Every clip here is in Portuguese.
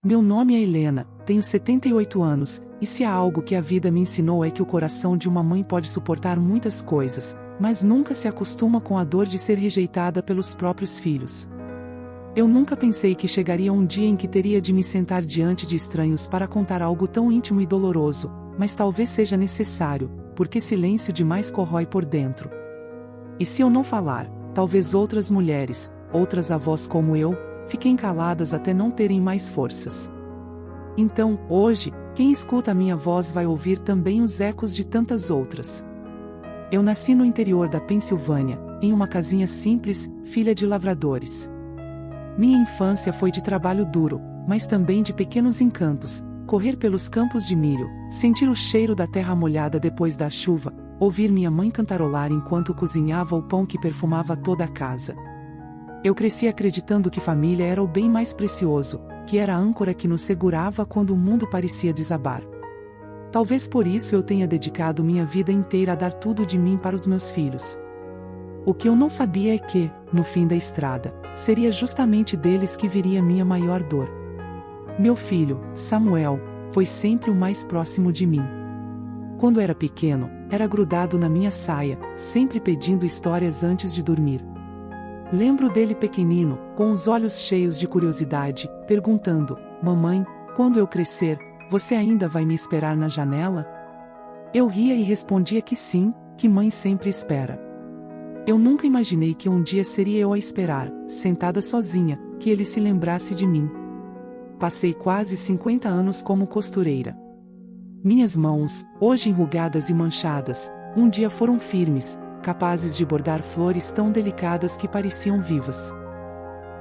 Meu nome é Helena, tenho 78 anos, e se há algo que a vida me ensinou é que o coração de uma mãe pode suportar muitas coisas, mas nunca se acostuma com a dor de ser rejeitada pelos próprios filhos. Eu nunca pensei que chegaria um dia em que teria de me sentar diante de estranhos para contar algo tão íntimo e doloroso, mas talvez seja necessário, porque silêncio demais corrói por dentro. E se eu não falar, talvez outras mulheres, outras avós como eu, fiquem caladas até não terem mais forças. Então, hoje, quem escuta a minha voz vai ouvir também os ecos de tantas outras. Eu nasci no interior da Pensilvânia, em uma casinha simples, filha de lavradores. Minha infância foi de trabalho duro, mas também de pequenos encantos, correr pelos campos de milho, sentir o cheiro da terra molhada depois da chuva, ouvir minha mãe cantarolar enquanto cozinhava o pão que perfumava toda a casa. Eu cresci acreditando que família era o bem mais precioso, que era a âncora que nos segurava quando o mundo parecia desabar. Talvez por isso eu tenha dedicado minha vida inteira a dar tudo de mim para os meus filhos. O que eu não sabia é que, no fim da estrada, seria justamente deles que viria minha maior dor. Meu filho, Samuel, foi sempre o mais próximo de mim. Quando era pequeno, era grudado na minha saia, sempre pedindo histórias antes de dormir. Lembro dele pequenino, com os olhos cheios de curiosidade, perguntando: "Mamãe, quando eu crescer, você ainda vai me esperar na janela?" Eu ria e respondia que sim, que mãe sempre espera. Eu nunca imaginei que um dia seria eu a esperar, sentada sozinha, que ele se lembrasse de mim. Passei quase 50 anos como costureira. Minhas mãos, hoje enrugadas e manchadas, um dia foram firmes, capazes de bordar flores tão delicadas que pareciam vivas.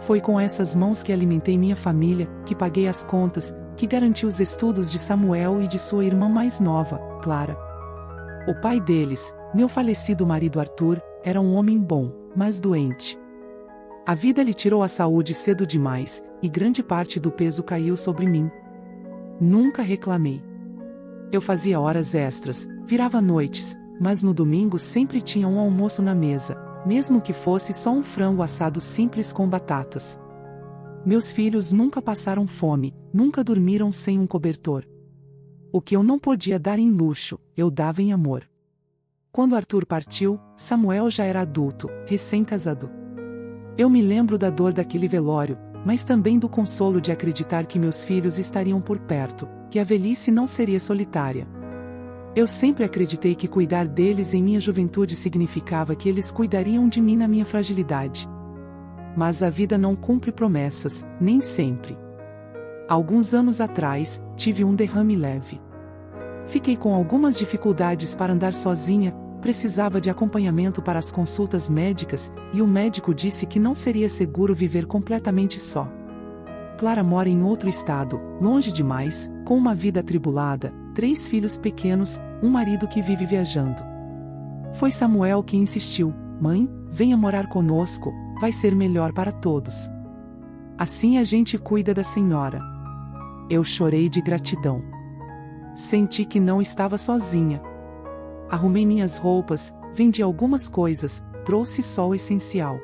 Foi com essas mãos que alimentei minha família, que paguei as contas, que garanti os estudos de Samuel e de sua irmã mais nova, Clara. O pai deles, meu falecido marido Arthur, era um homem bom, mas doente. A vida lhe tirou a saúde cedo demais, e grande parte do peso caiu sobre mim. Nunca reclamei. Eu fazia horas extras, virava noites, mas no domingo sempre tinha um almoço na mesa, mesmo que fosse só um frango assado simples com batatas. Meus filhos nunca passaram fome, nunca dormiram sem um cobertor. O que eu não podia dar em luxo, eu dava em amor. Quando Arthur partiu, Samuel já era adulto, recém-casado. Eu me lembro da dor daquele velório, mas também do consolo de acreditar que meus filhos estariam por perto, que a velhice não seria solitária. Eu sempre acreditei que cuidar deles em minha juventude significava que eles cuidariam de mim na minha fragilidade. Mas a vida não cumpre promessas, nem sempre. Alguns anos atrás, tive um derrame leve. Fiquei com algumas dificuldades para andar sozinha, precisava de acompanhamento para as consultas médicas, e o médico disse que não seria seguro viver completamente só. Clara mora em outro estado, longe demais, com uma vida atribulada, 3 filhos pequenos, um marido que vive viajando. Foi Samuel que insistiu: "Mãe, venha morar conosco, vai ser melhor para todos. Assim a gente cuida da senhora." Eu chorei de gratidão. Senti que não estava sozinha. Arrumei minhas roupas, vendi algumas coisas, trouxe só o essencial.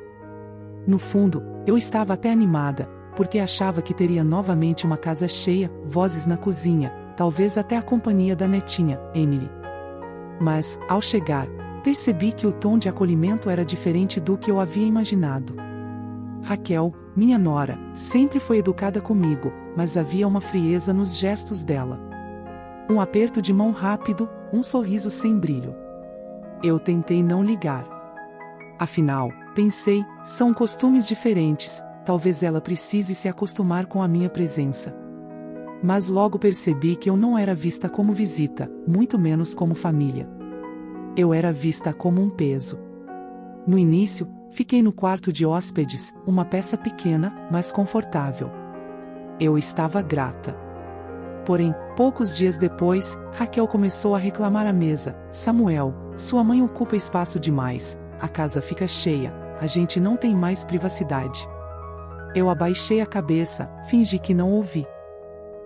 No fundo, eu estava até animada, porque achava que teria novamente uma casa cheia, vozes na cozinha, talvez até a companhia da netinha, Emily. Mas, ao chegar, percebi que o tom de acolhimento era diferente do que eu havia imaginado. Raquel, minha nora, sempre foi educada comigo, mas havia uma frieza nos gestos dela. Um aperto de mão rápido, um sorriso sem brilho. Eu tentei não ligar. Afinal, pensei, são costumes diferentes, talvez ela precise se acostumar com a minha presença. Mas logo percebi que eu não era vista como visita, muito menos como família. Eu era vista como um peso. No início, fiquei no quarto de hóspedes, uma peça pequena, mas confortável. Eu estava grata. Porém, poucos dias depois, Raquel começou a reclamar à mesa: "Samuel, sua mãe ocupa espaço demais, a casa fica cheia, a gente não tem mais privacidade." Eu abaixei a cabeça, fingi que não ouvi.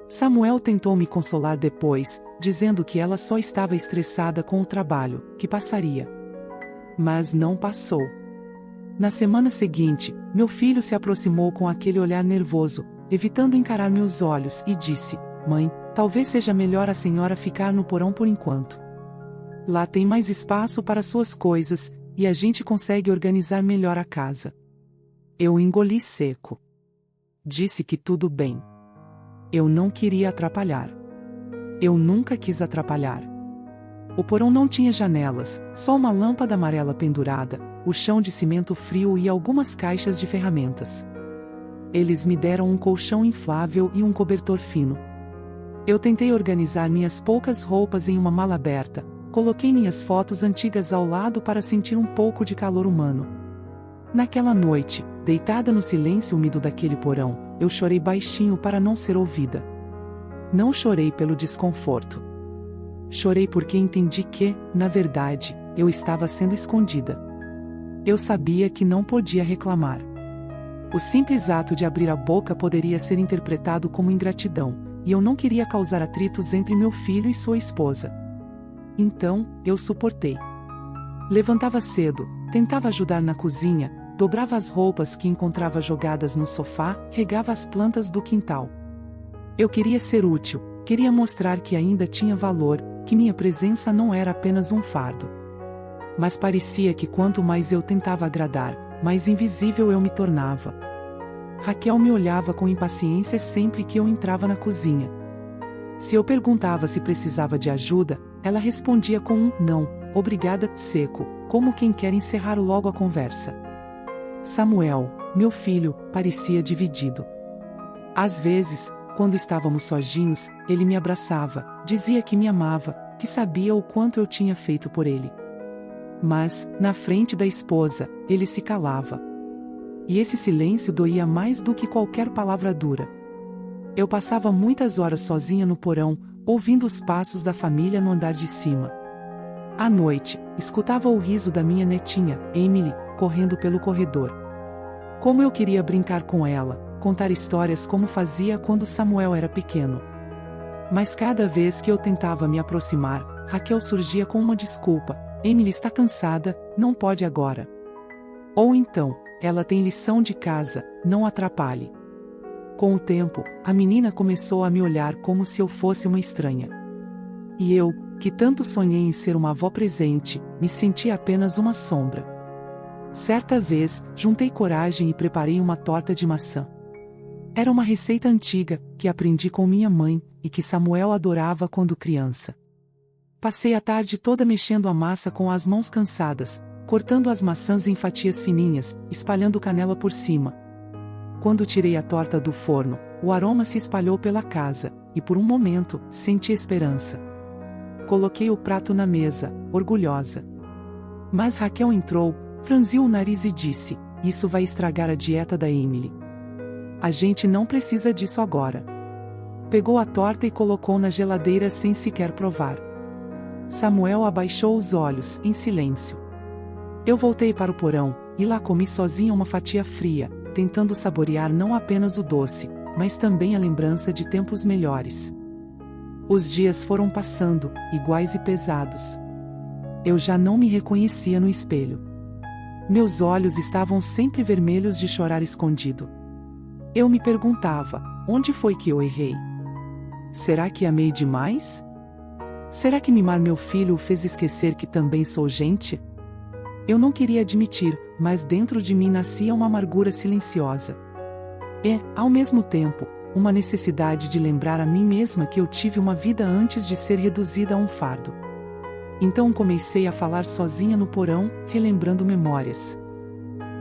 Samuel tentou me consolar depois, dizendo que ela só estava estressada com o trabalho, que passaria. Mas não passou. Na semana seguinte, meu filho se aproximou com aquele olhar nervoso: evitando encarar meus olhos, e disse: Mãe, talvez seja melhor a senhora ficar no porão por enquanto. Lá tem mais espaço para suas coisas, e a gente consegue organizar melhor a casa. Eu engoli seco. Disse que tudo bem. Eu não queria atrapalhar. Eu nunca quis atrapalhar. O porão não tinha janelas, só uma lâmpada amarela pendurada, o chão de cimento frio e algumas caixas de ferramentas. Eles me deram um colchão inflável e um cobertor fino. Eu tentei organizar minhas poucas roupas em uma mala aberta, coloquei minhas fotos antigas ao lado para sentir um pouco de calor humano. Naquela noite, deitada no silêncio úmido daquele porão, eu chorei baixinho para não ser ouvida. Não chorei pelo desconforto. Chorei porque entendi que, na verdade, eu estava sendo escondida. Eu sabia que não podia reclamar. O simples ato de abrir a boca poderia ser interpretado como ingratidão, e eu não queria causar atritos entre meu filho e sua esposa. Então, eu suportei. Levantava cedo, tentava ajudar na cozinha, dobrava as roupas que encontrava jogadas no sofá, regava as plantas do quintal. Eu queria ser útil, queria mostrar que ainda tinha valor, que minha presença não era apenas um fardo. Mas parecia que quanto mais eu tentava agradar, mais invisível eu me tornava. Raquel me olhava com impaciência sempre que eu entrava na cozinha. Se eu perguntava se precisava de ajuda, ela respondia com um não, obrigada, seco, como quem quer encerrar logo a conversa. Samuel, meu filho, parecia dividido. Às vezes, quando estávamos sozinhos, ele me abraçava, dizia que me amava, que sabia o quanto eu tinha feito por ele. Mas, na frente da esposa, ele se calava. E esse silêncio doía mais do que qualquer palavra dura. Eu passava muitas horas sozinha no porão, ouvindo os passos da família no andar de cima. À noite, escutava o riso da minha netinha, Emily, correndo pelo corredor. Como eu queria brincar com ela, contar histórias como fazia quando Samuel era pequeno. Mas cada vez que eu tentava me aproximar, Raquel surgia com uma desculpa: Emily está cansada, não pode agora. Ou então, ela tem lição de casa, não atrapalhe. Com o tempo, a menina começou a me olhar como se eu fosse uma estranha. E eu, que tanto sonhei em ser uma avó presente, me senti apenas uma sombra. Certa vez, juntei coragem e preparei uma torta de maçã. Era uma receita antiga, que aprendi com minha mãe, e que Samuel adorava quando criança. Passei a tarde toda mexendo a massa com as mãos cansadas, cortando as maçãs em fatias fininhas, espalhando canela por cima. Quando tirei a torta do forno, o aroma se espalhou pela casa, e por um momento, senti esperança. Coloquei o prato na mesa, orgulhosa. Mas Raquel entrou, franziu o nariz e disse: Isso vai estragar a dieta da Emily. A gente não precisa disso agora. Pegou a torta e colocou na geladeira sem sequer provar. Samuel abaixou os olhos, em silêncio. Eu voltei para o porão, e lá comi sozinha uma fatia fria, tentando saborear não apenas o doce, mas também a lembrança de tempos melhores. Os dias foram passando, iguais e pesados. Eu já não me reconhecia no espelho. Meus olhos estavam sempre vermelhos de chorar escondido. Eu me perguntava: onde foi que eu errei? Será que amei demais? Será que mimar meu filho o fez esquecer que também sou gente? Eu não queria admitir, mas dentro de mim nascia uma amargura silenciosa. E, ao mesmo tempo, uma necessidade de lembrar a mim mesma que eu tive uma vida antes de ser reduzida a um fardo. Então comecei a falar sozinha no porão, relembrando memórias.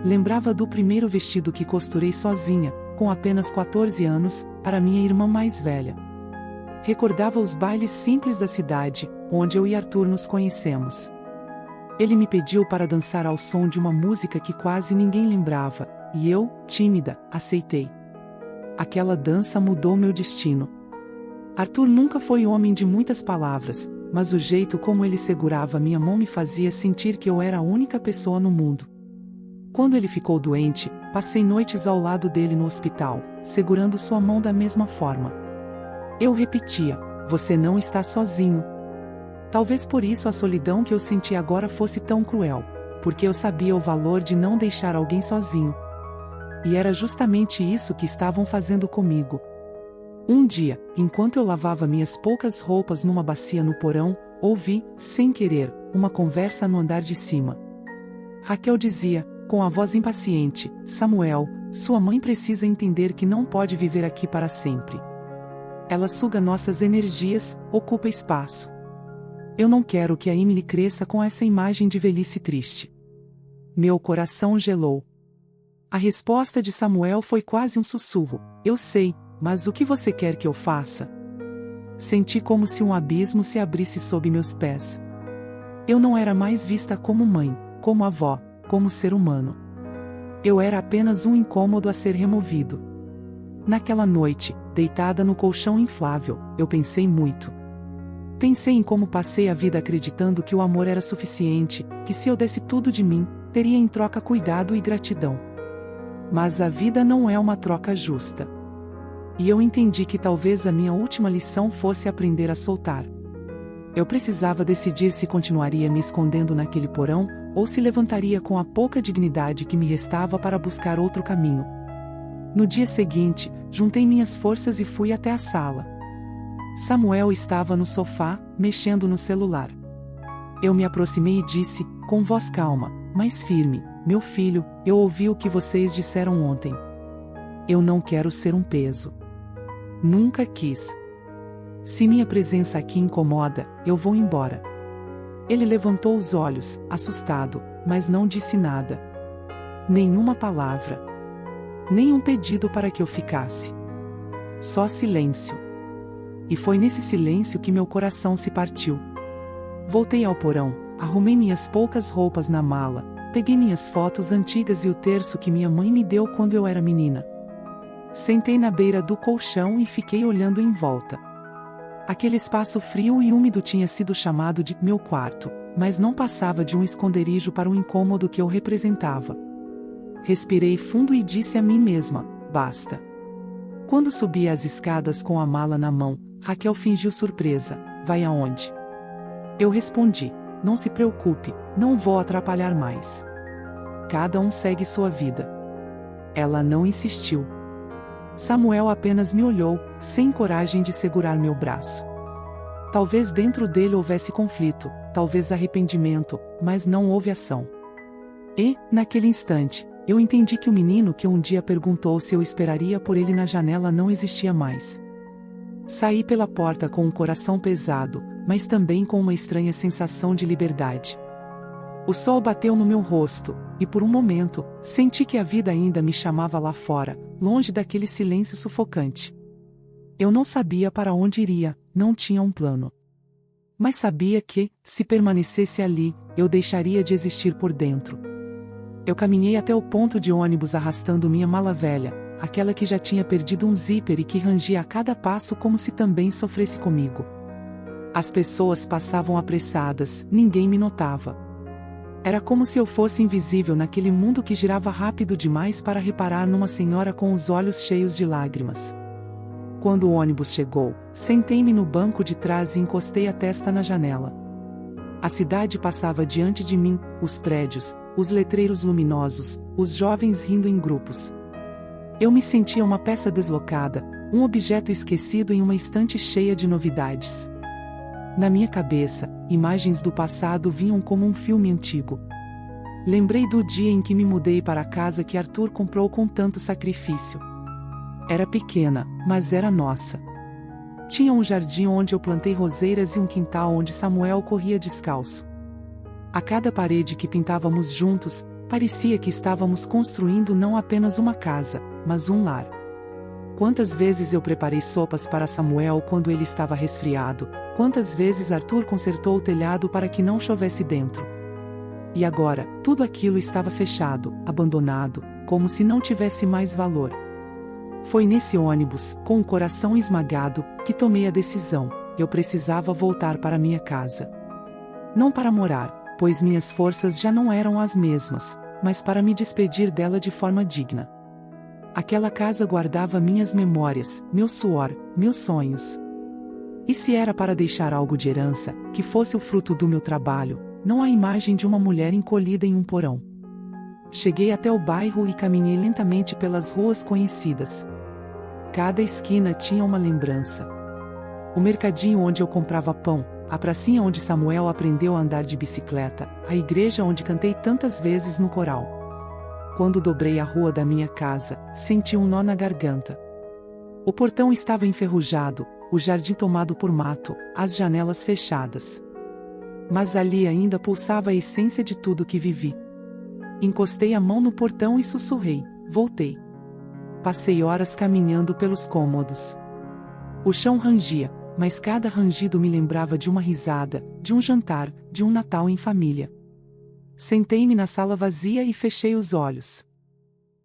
Lembrava do primeiro vestido que costurei sozinha, com apenas 14 anos, para minha irmã mais velha. Recordava os bailes simples da cidade, onde eu e Arthur nos conhecemos. Ele me pediu para dançar ao som de uma música que quase ninguém lembrava, e eu, tímida, aceitei. Aquela dança mudou meu destino. Arthur nunca foi homem de muitas palavras, mas o jeito como ele segurava minha mão me fazia sentir que eu era a única pessoa no mundo. Quando ele ficou doente, passei noites ao lado dele no hospital, segurando sua mão da mesma forma. Eu repetia: você não está sozinho. Talvez por isso a solidão que eu senti agora fosse tão cruel, porque eu sabia o valor de não deixar alguém sozinho. E era justamente isso que estavam fazendo comigo. Um dia, enquanto eu lavava minhas poucas roupas numa bacia no porão, ouvi, sem querer, uma conversa no andar de cima. Raquel dizia, com a voz impaciente: Samuel, sua mãe precisa entender que não pode viver aqui para sempre. Ela suga nossas energias, ocupa espaço. Eu não quero que a Emily cresça com essa imagem de velhice triste. Meu coração gelou. A resposta de Samuel foi quase um sussurro: eu sei, mas o que você quer que eu faça? Senti como se um abismo se abrisse sob meus pés. Eu não era mais vista como mãe, como avó, como ser humano. Eu era apenas um incômodo a ser removido. Naquela noite, deitada no colchão inflável, eu pensei muito. Pensei em como passei a vida acreditando que o amor era suficiente, que se eu desse tudo de mim, teria em troca cuidado e gratidão. Mas a vida não é uma troca justa. E eu entendi que talvez a minha última lição fosse aprender a soltar. Eu precisava decidir se continuaria me escondendo naquele porão, ou se levantaria com a pouca dignidade que me restava para buscar outro caminho. No dia seguinte, juntei minhas forças e fui até a sala. Samuel estava no sofá, mexendo no celular. Eu me aproximei e disse, com voz calma, mas firme: meu filho, eu ouvi o que vocês disseram ontem. Eu não quero ser um peso. Nunca quis. Se minha presença aqui incomoda, eu vou embora. Ele levantou os olhos, assustado, mas não disse nada. Nenhuma palavra. Nenhum pedido para que eu ficasse. Só silêncio. E foi nesse silêncio que meu coração se partiu. Voltei ao porão, arrumei minhas poucas roupas na mala, peguei minhas fotos antigas e o terço que minha mãe me deu quando eu era menina. Sentei na beira do colchão e fiquei olhando em volta. Aquele espaço frio e úmido tinha sido chamado de meu quarto, mas não passava de um esconderijo para o incômodo que eu representava. Respirei fundo e disse a mim mesma: basta. Quando subi as escadas com a mala na mão, Raquel fingiu surpresa: vai aonde? Eu respondi: não se preocupe, não vou atrapalhar mais. Cada um segue sua vida. Ela não insistiu. Samuel apenas me olhou, sem coragem de segurar meu braço. Talvez dentro dele houvesse conflito, talvez arrependimento, mas não houve ação. E, naquele instante, eu entendi que o menino que um dia perguntou se eu esperaria por ele na janela não existia mais. Saí pela porta com um coração pesado, mas também com uma estranha sensação de liberdade. O sol bateu no meu rosto, e por um momento, senti que a vida ainda me chamava lá fora, longe daquele silêncio sufocante. Eu não sabia para onde iria, não tinha um plano. Mas sabia que, se permanecesse ali, eu deixaria de existir por dentro. Eu caminhei até o ponto de ônibus arrastando minha mala velha, aquela que já tinha perdido um zíper e que rangia a cada passo como se também sofresse comigo. As pessoas passavam apressadas, ninguém me notava. Era como se eu fosse invisível naquele mundo que girava rápido demais para reparar numa senhora com os olhos cheios de lágrimas. Quando o ônibus chegou, sentei-me no banco de trás e encostei a testa na janela. A cidade passava diante de mim, os prédios, os letreiros luminosos, os jovens rindo em grupos. Eu me sentia uma peça deslocada, um objeto esquecido em uma estante cheia de novidades. Na minha cabeça, imagens do passado vinham como um filme antigo. Lembrei do dia em que me mudei para a casa que Arthur comprou com tanto sacrifício. Era pequena, mas era nossa. Tinha um jardim onde eu plantei roseiras e um quintal onde Samuel corria descalço. A cada parede que pintávamos juntos, parecia que estávamos construindo não apenas uma casa, mas um lar. Quantas vezes eu preparei sopas para Samuel quando ele estava resfriado, quantas vezes Arthur consertou o telhado para que não chovesse dentro. E agora, tudo aquilo estava fechado, abandonado, como se não tivesse mais valor. Foi nesse ônibus, com o coração esmagado, que tomei a decisão: eu precisava voltar para minha casa. Não para morar, pois minhas forças já não eram as mesmas, mas para me despedir dela de forma digna. Aquela casa guardava minhas memórias, meu suor, meus sonhos. E se era para deixar algo de herança, que fosse o fruto do meu trabalho, não a imagem de uma mulher encolhida em um porão. cheguei até o bairro e caminhei lentamente pelas ruas conhecidas. Cada esquina tinha uma lembrança. O mercadinho onde eu comprava pão, a pracinha onde Samuel aprendeu a andar de bicicleta, a igreja onde cantei tantas vezes no coral. Quando dobrei a rua da minha casa, senti um nó na garganta. O portão estava enferrujado, o jardim tomado por mato, as janelas fechadas. Mas ali ainda pulsava a essência de tudo que vivi. Encostei a mão no portão e sussurrei: voltei. Passei horas caminhando pelos cômodos. O chão rangia, mas cada rangido me lembrava de uma risada, de um jantar, de um Natal em família. Sentei-me na sala vazia e fechei os olhos.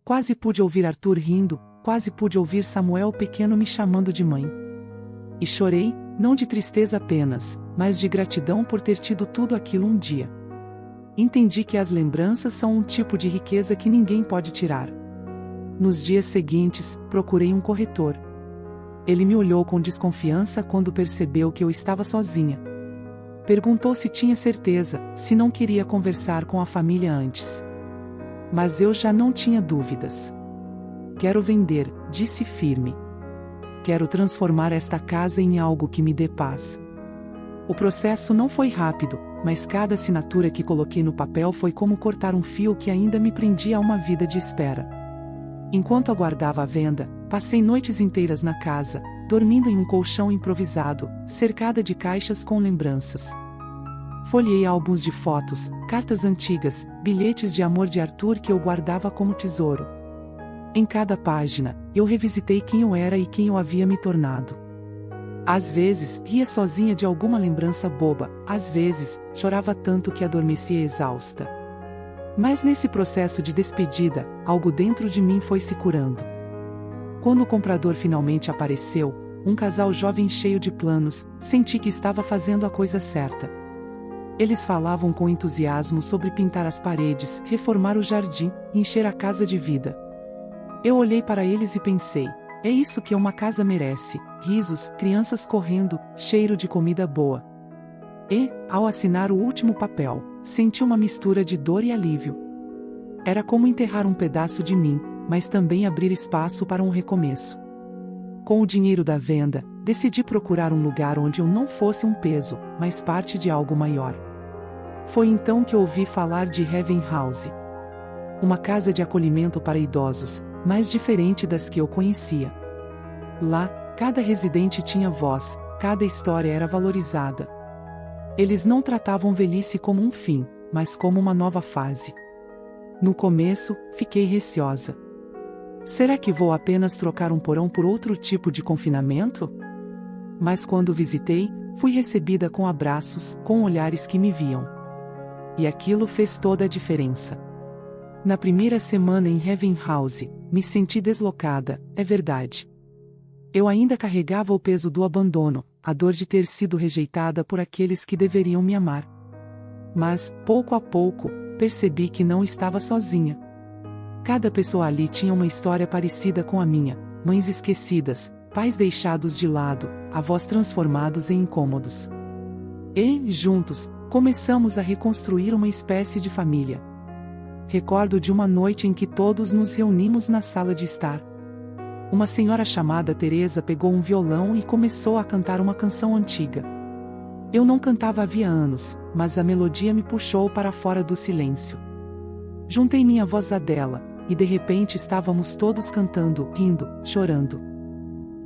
Quase pude ouvir Arthur rindo, quase pude ouvir Samuel pequeno me chamando de mãe. E chorei, não de tristeza apenas, mas de gratidão por ter tido tudo aquilo um dia. Entendi que as lembranças são um tipo de riqueza que ninguém pode tirar. Nos dias seguintes, procurei um corretor. Ele me olhou com desconfiança quando percebeu que eu estava sozinha. Perguntou se tinha certeza, se não queria conversar com a família antes. Mas eu já não tinha dúvidas. Quero vender, disse firme. Quero transformar esta casa em algo que me dê paz. O processo não foi rápido, mas cada assinatura que coloquei no papel foi como cortar um fio que ainda me prendia a uma vida de espera. Enquanto aguardava a venda, passei noites inteiras na casa, dormindo em um colchão improvisado, cercada de caixas com lembranças. Folheei álbuns de fotos, cartas antigas, bilhetes de amor de Arthur que eu guardava como tesouro. Em cada página, eu revisitei quem eu era e quem eu havia me tornado. Às vezes, ria sozinha de alguma lembrança boba, às vezes, chorava tanto que adormecia exausta. Mas nesse processo de despedida, algo dentro de mim foi se curando. Quando o comprador finalmente apareceu, um casal jovem cheio de planos, senti que estava fazendo a coisa certa. Eles falavam com entusiasmo sobre pintar as paredes, reformar o jardim, encher a casa de vida. Eu olhei para eles e pensei: é isso que uma casa merece: risos, crianças correndo, cheiro de comida boa. E, ao assinar o último papel, senti uma mistura de dor e alívio. Era como enterrar um pedaço de mim, mas também abrir espaço para um recomeço. Com o dinheiro da venda, decidi procurar um lugar onde eu não fosse um peso, mas parte de algo maior. Foi então que ouvi falar de Heaven House. Uma casa de acolhimento para idosos, mais diferente das que eu conhecia. Lá, cada residente tinha voz, cada história era valorizada. Eles não tratavam velhice como um fim, mas como uma nova fase. No começo, fiquei receosa. Será que vou apenas trocar um porão por outro tipo de confinamento? Mas quando visitei, fui recebida com abraços, com olhares que me viam. E aquilo fez toda a diferença. Na primeira semana em Heaven House, me senti deslocada, é verdade. Eu ainda carregava o peso do abandono, a dor de ter sido rejeitada por aqueles que deveriam me amar. Mas, pouco a pouco, percebi que não estava sozinha. Cada pessoa ali tinha uma história parecida com a minha: mães esquecidas, pais deixados de lado, avós transformados em incômodos. E, juntos, começamos a reconstruir uma espécie de família. Recordo de uma noite em que todos nos reunimos na sala de estar. Uma senhora chamada Teresa pegou um violão e começou a cantar uma canção antiga. Eu não cantava havia anos, mas a melodia me puxou para fora do silêncio. Juntei minha voz à dela, e de repente estávamos todos cantando, rindo, chorando.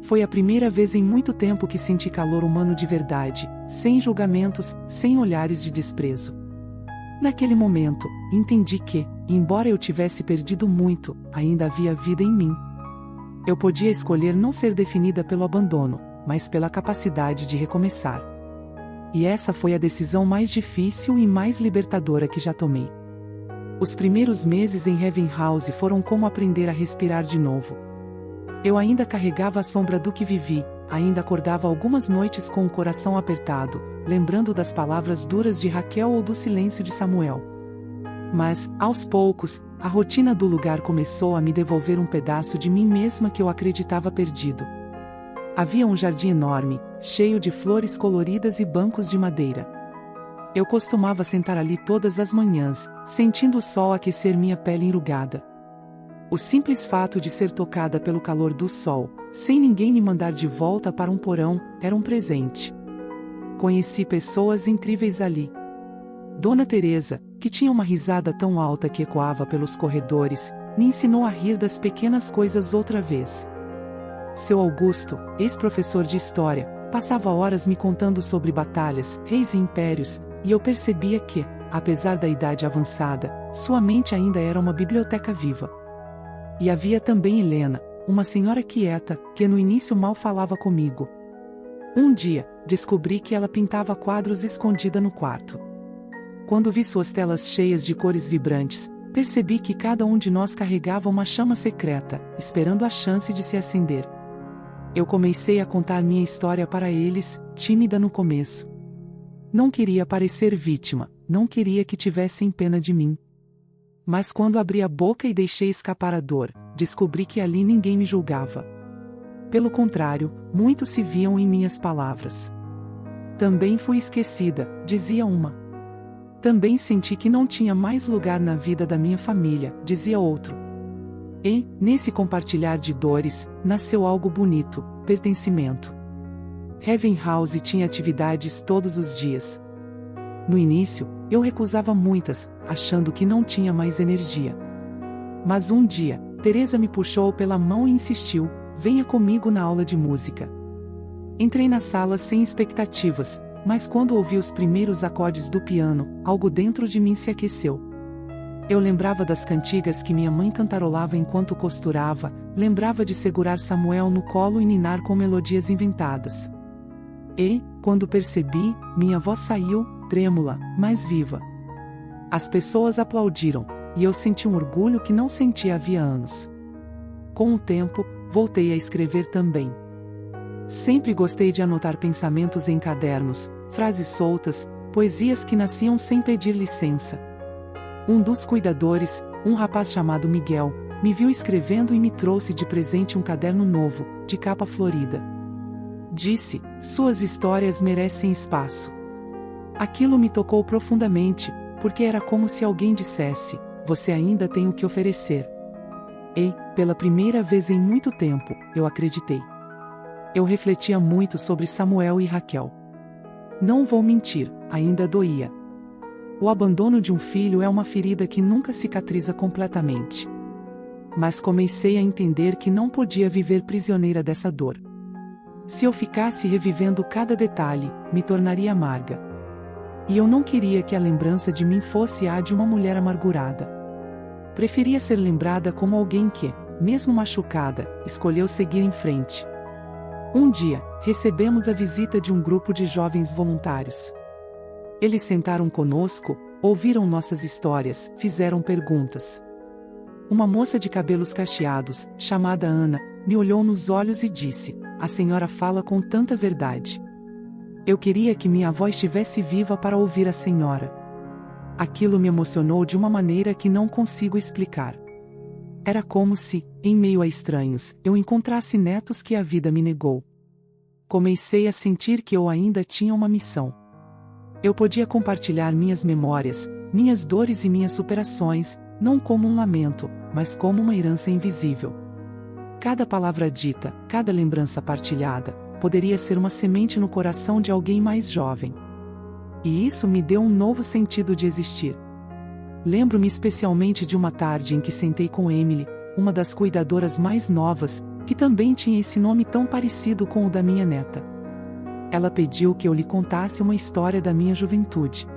Foi a primeira vez em muito tempo que senti calor humano de verdade, sem julgamentos, sem olhares de desprezo. Naquele momento, entendi que, embora eu tivesse perdido muito, ainda havia vida em mim. Eu podia escolher não ser definida pelo abandono, mas pela capacidade de recomeçar. E essa foi a decisão mais difícil e mais libertadora que já tomei. Os primeiros meses em Heaven House foram como aprender a respirar de novo. Eu ainda carregava a sombra do que vivi, ainda acordava algumas noites com o coração apertado, lembrando das palavras duras de Raquel ou do silêncio de Samuel. Mas, aos poucos, a rotina do lugar começou a me devolver um pedaço de mim mesma que eu acreditava perdido. Havia um jardim enorme, cheio de flores coloridas e bancos de madeira. Eu costumava sentar ali todas as manhãs, sentindo o sol aquecer minha pele enrugada. O simples fato de ser tocada pelo calor do sol, sem ninguém me mandar de volta para um porão, era um presente. Conheci pessoas incríveis ali. Dona Teresa, que tinha uma risada tão alta que ecoava pelos corredores, me ensinou a rir das pequenas coisas outra vez. Seu Augusto, ex-professor de história, passava horas me contando sobre batalhas, reis e impérios, e eu percebia que, apesar da idade avançada, sua mente ainda era uma biblioteca viva. E havia também Helena, uma senhora quieta, que no início mal falava comigo. Um dia, descobri que ela pintava quadros escondida no quarto. Quando vi suas telas cheias de cores vibrantes, percebi que cada um de nós carregava uma chama secreta, esperando a chance de se acender. Eu comecei a contar minha história para eles, tímida no começo. Não queria parecer vítima, não queria que tivessem pena de mim. Mas quando abri a boca e deixei escapar a dor, descobri que ali ninguém me julgava. Pelo contrário, muitos se viam em minhas palavras. Também fui esquecida, dizia uma. Também senti que não tinha mais lugar na vida da minha família, dizia outro. E, nesse compartilhar de dores, nasceu algo bonito, pertencimento. Heaven House tinha atividades todos os dias. No início, eu recusava muitas, achando que não tinha mais energia. Mas um dia, Teresa me puxou pela mão e insistiu: venha comigo na aula de música. Entrei na sala sem expectativas, mas quando ouvi os primeiros acordes do piano, algo dentro de mim se aqueceu. Eu lembrava das cantigas que minha mãe cantarolava enquanto costurava, lembrava de segurar Samuel no colo e ninar com melodias inventadas. E, quando percebi, minha voz saiu, trêmula, mas viva. As pessoas aplaudiram, e eu senti um orgulho que não sentia havia anos. Com o tempo, voltei a escrever também. Sempre gostei de anotar pensamentos em cadernos, frases soltas, poesias que nasciam sem pedir licença. Um dos cuidadores, um rapaz chamado Miguel, me viu escrevendo e me trouxe de presente um caderno novo, de capa florida. Disse: suas histórias merecem espaço. Aquilo me tocou profundamente, porque era como se alguém dissesse: você ainda tem o que oferecer. E, pela primeira vez em muito tempo, eu acreditei. Eu refletia muito sobre Samuel e Raquel. Não vou mentir, ainda doía. O abandono de um filho é uma ferida que nunca cicatriza completamente. Mas comecei a entender que não podia viver prisioneira dessa dor. Se eu ficasse revivendo cada detalhe, me tornaria amarga. E eu não queria que a lembrança de mim fosse a de uma mulher amargurada. Preferia ser lembrada como alguém que, mesmo machucada, escolheu seguir em frente. Um dia, recebemos a visita de um grupo de jovens voluntários. Eles sentaram conosco, ouviram nossas histórias, fizeram perguntas. Uma moça de cabelos cacheados, chamada Ana, me olhou nos olhos e disse: a senhora fala com tanta verdade. Eu queria que minha avó estivesse viva para ouvir a senhora. Aquilo me emocionou de uma maneira que não consigo explicar. Era como se, em meio a estranhos, eu encontrasse netos que a vida me negou. Comecei a sentir que eu ainda tinha uma missão. Eu podia compartilhar minhas memórias, minhas dores e minhas superações, não como um lamento, mas como uma herança invisível. Cada palavra dita, cada lembrança partilhada, poderia ser uma semente no coração de alguém mais jovem. E isso me deu um novo sentido de existir. Lembro-me especialmente de uma tarde em que sentei com Emily, uma das cuidadoras mais novas, que também tinha esse nome tão parecido com o da minha neta. Ela pediu que eu lhe contasse uma história da minha juventude.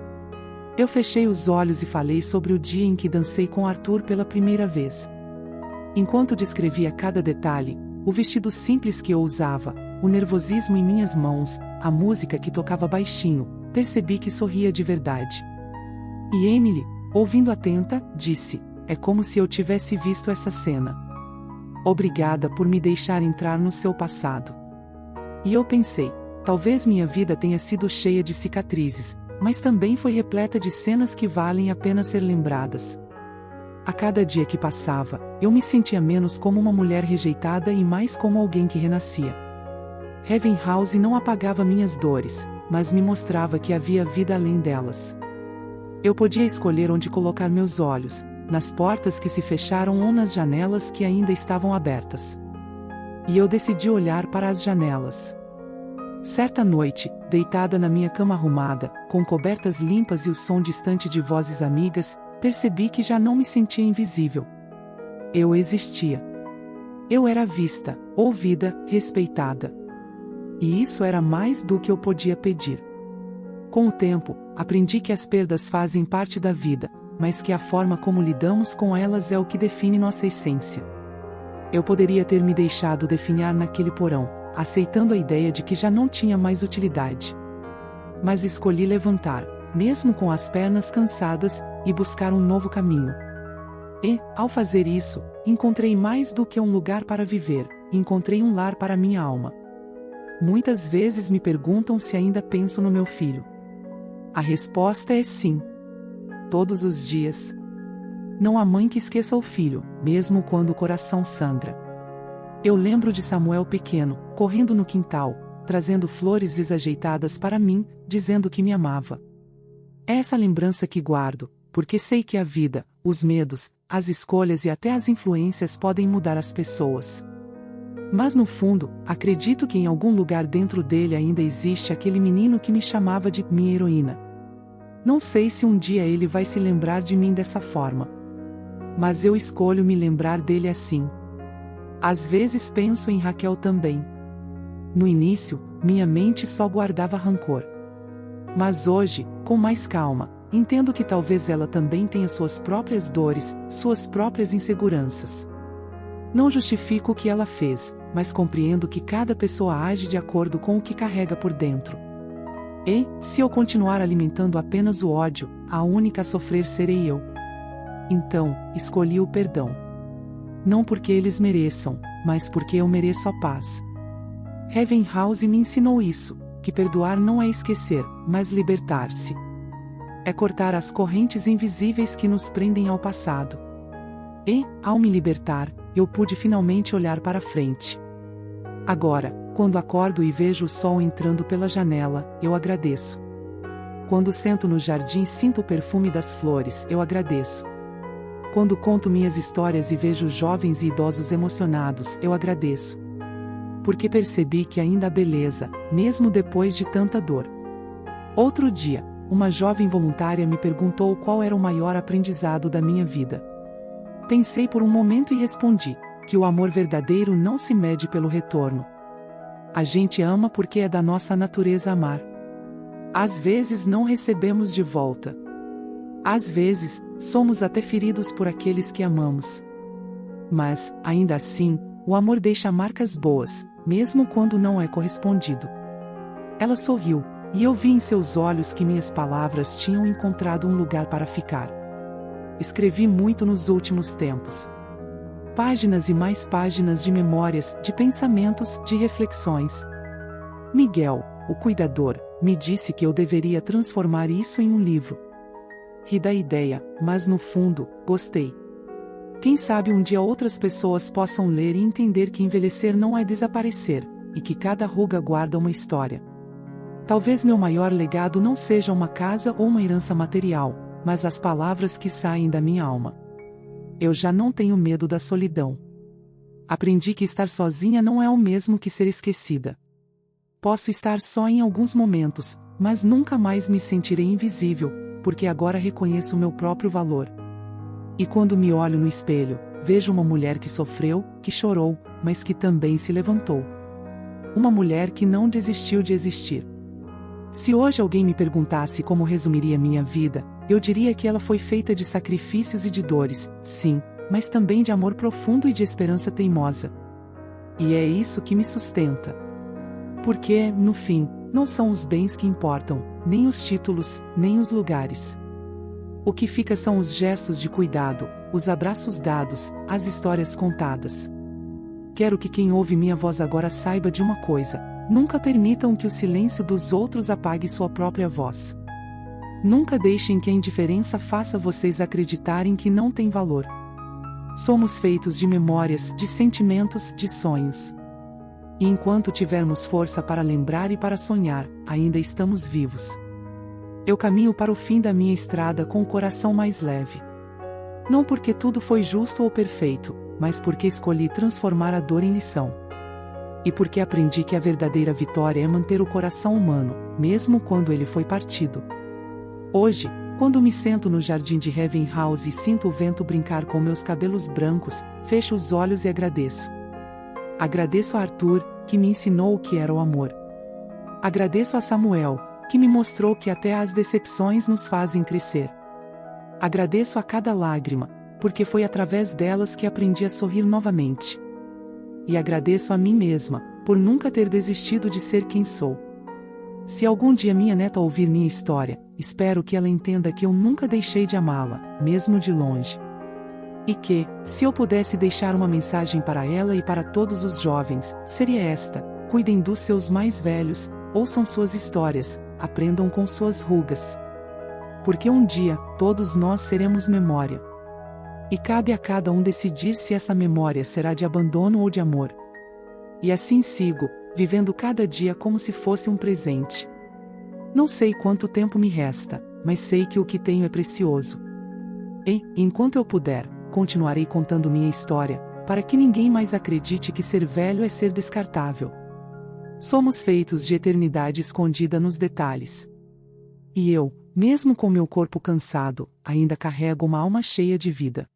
Eu fechei os olhos e falei sobre o dia em que dancei com Arthur pela primeira vez. Enquanto descrevia cada detalhe, o vestido simples que eu usava, o nervosismo em minhas mãos, a música que tocava baixinho, percebi que sorria de verdade. E Emily, ouvindo atenta, disse: é como se eu tivesse visto essa cena. Obrigada por me deixar entrar no seu passado. E eu pensei: talvez minha vida tenha sido cheia de cicatrizes, mas também foi repleta de cenas que valem a pena ser lembradas. A cada dia que passava, eu me sentia menos como uma mulher rejeitada e mais como alguém que renascia. Heaven House não apagava minhas dores, mas me mostrava que havia vida além delas. Eu podia escolher onde colocar meus olhos, nas portas que se fecharam ou nas janelas que ainda estavam abertas. E eu decidi olhar para as janelas. Certa noite, deitada na minha cama arrumada, com cobertas limpas e o som distante de vozes amigas, percebi que já não me sentia invisível. Eu existia. Eu era vista, ouvida, respeitada. E isso era mais do que eu podia pedir. Com o tempo, aprendi que as perdas fazem parte da vida, mas que a forma como lidamos com elas é o que define nossa essência. Eu poderia ter me deixado definhar naquele porão, aceitando a ideia de que já não tinha mais utilidade. Mas escolhi levantar, mesmo com as pernas cansadas, e buscar um novo caminho. E, ao fazer isso, encontrei mais do que um lugar para viver, encontrei um lar para minha alma. Muitas vezes me perguntam se ainda penso no meu filho. A resposta é sim. Todos os dias. Não há mãe que esqueça o filho, mesmo quando o coração sangra. Eu lembro de Samuel pequeno, correndo no quintal, trazendo flores desajeitadas para mim, dizendo que me amava. É essa lembrança que guardo, porque sei que a vida, os medos, as escolhas e até as influências podem mudar as pessoas. Mas no fundo, acredito que em algum lugar dentro dele ainda existe aquele menino que me chamava de minha heroína. Não sei se um dia ele vai se lembrar de mim dessa forma. Mas eu escolho me lembrar dele assim. Às vezes penso em Raquel também. No início, minha mente só guardava rancor. Mas hoje, com mais calma, entendo que talvez ela também tenha suas próprias dores, suas próprias inseguranças. Não justifico o que ela fez, mas compreendo que cada pessoa age de acordo com o que carrega por dentro. E, se eu continuar alimentando apenas o ódio, a única a sofrer serei eu. Então, escolhi o perdão. Não porque eles mereçam, mas porque eu mereço a paz. House me ensinou isso, que perdoar não é esquecer, mas libertar-se. É cortar as correntes invisíveis que nos prendem ao passado. E, ao me libertar, eu pude finalmente olhar para frente. Agora, quando acordo e vejo o sol entrando pela janela, eu agradeço. Quando sento no jardim e sinto o perfume das flores, eu agradeço. Quando conto minhas histórias e vejo jovens e idosos emocionados, eu agradeço. Porque percebi que ainda há beleza, mesmo depois de tanta dor. Outro dia, uma jovem voluntária me perguntou qual era o maior aprendizado da minha vida. Pensei por um momento e respondi, que o amor verdadeiro não se mede pelo retorno. A gente ama porque é da nossa natureza amar. Às vezes não recebemos de volta. Às vezes, somos até feridos por aqueles que amamos. Mas, ainda assim, o amor deixa marcas boas, mesmo quando não é correspondido. Ela sorriu, e eu vi em seus olhos que minhas palavras tinham encontrado um lugar para ficar. Escrevi muito nos últimos tempos. Páginas e mais páginas de memórias, de pensamentos, de reflexões. Miguel, o cuidador, me disse que eu deveria transformar isso em um livro. Ri da ideia, mas no fundo, gostei. Quem sabe um dia outras pessoas possam ler e entender que envelhecer não é desaparecer, e que cada ruga guarda uma história. Talvez meu maior legado não seja uma casa ou uma herança material, mas as palavras que saem da minha alma. Eu já não tenho medo da solidão. Aprendi que estar sozinha não é o mesmo que ser esquecida. Posso estar só em alguns momentos, mas nunca mais me sentirei invisível, porque agora reconheço o meu próprio valor. E quando me olho no espelho, vejo uma mulher que sofreu, que chorou, mas que também se levantou. Uma mulher que não desistiu de existir. Se hoje alguém me perguntasse como resumiria minha vida, eu diria que ela foi feita de sacrifícios e de dores, sim, mas também de amor profundo e de esperança teimosa. E é isso que me sustenta. Porque, no fim, não são os bens que importam, nem os títulos, nem os lugares. O que fica são os gestos de cuidado, os abraços dados, as histórias contadas. Quero que quem ouve minha voz agora saiba de uma coisa: nunca permitam que o silêncio dos outros apague sua própria voz. Nunca deixem que a indiferença faça vocês acreditarem que não tem valor. Somos feitos de memórias, de sentimentos, de sonhos. E enquanto tivermos força para lembrar e para sonhar, ainda estamos vivos. Eu caminho para o fim da minha estrada com o coração mais leve. Não porque tudo foi justo ou perfeito, mas porque escolhi transformar a dor em lição. E porque aprendi que a verdadeira vitória é manter o coração humano, mesmo quando ele foi partido. Hoje, quando me sento no jardim de Heaven House e sinto o vento brincar com meus cabelos brancos, fecho os olhos e agradeço. Agradeço a Arthur, que me ensinou o que era o amor. Agradeço a Samuel, que me mostrou que até as decepções nos fazem crescer. Agradeço a cada lágrima, porque foi através delas que aprendi a sorrir novamente. E agradeço a mim mesma, por nunca ter desistido de ser quem sou. Se algum dia minha neta ouvir minha história, espero que ela entenda que eu nunca deixei de amá-la, mesmo de longe. E que, se eu pudesse deixar uma mensagem para ela e para todos os jovens, seria esta: cuidem dos seus mais velhos, ouçam suas histórias, aprendam com suas rugas. Porque um dia, todos nós seremos memória. E cabe a cada um decidir se essa memória será de abandono ou de amor. E assim sigo, vivendo cada dia como se fosse um presente. Não sei quanto tempo me resta, mas sei que o que tenho é precioso. E, enquanto eu puder, continuarei contando minha história, para que ninguém mais acredite que ser velho é ser descartável. Somos feitos de eternidade escondida nos detalhes. E eu, mesmo com meu corpo cansado, ainda carrego uma alma cheia de vida.